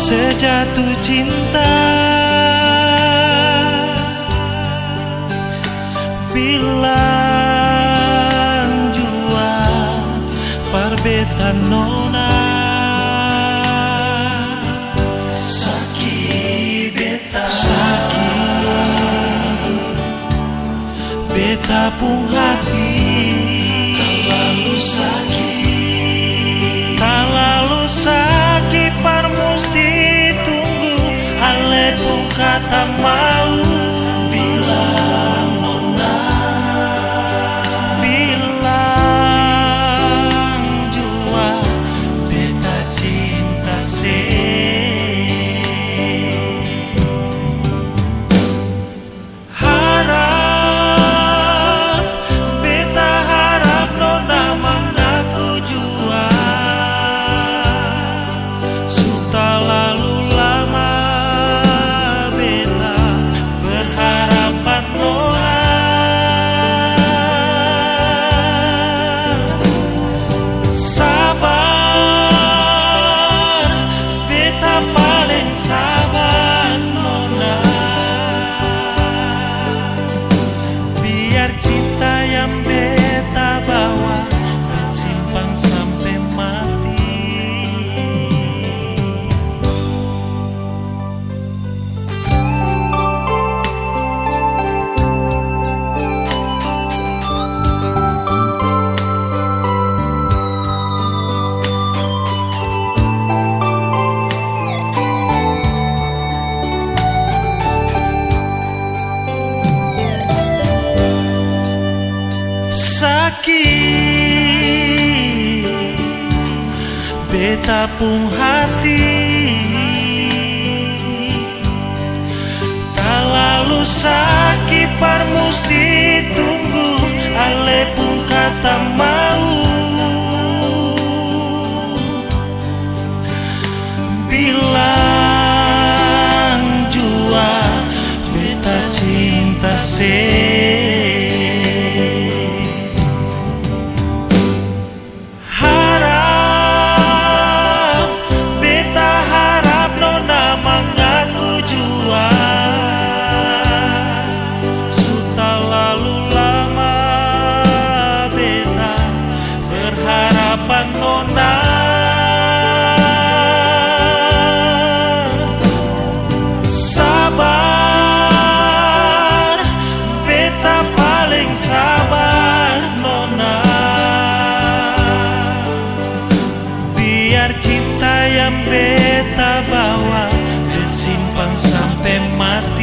sejatuh cinta. Bilang jua parbetan nona, sakit beta, sakit beta pun hati. Terlalu sakit, terlalu sakit, par musti tunggu ale pun kata mau. Bilang nona, bilang jua beta cinta se. Harap beta harap nona mengaku jua, sudah lalu lama beta berharapan nona. Sabar, beta paling sabar nona. Biar cinta yang beta bawa simpan sampai mati. Sakit beta pun hati, terlalu sakit par musti tunggu ale pun kata mau. Bilang jua beta cinta se. Nona, sabar, beta paling sabar nona. Biar cinta yang beta bawa disimpan sampai mati.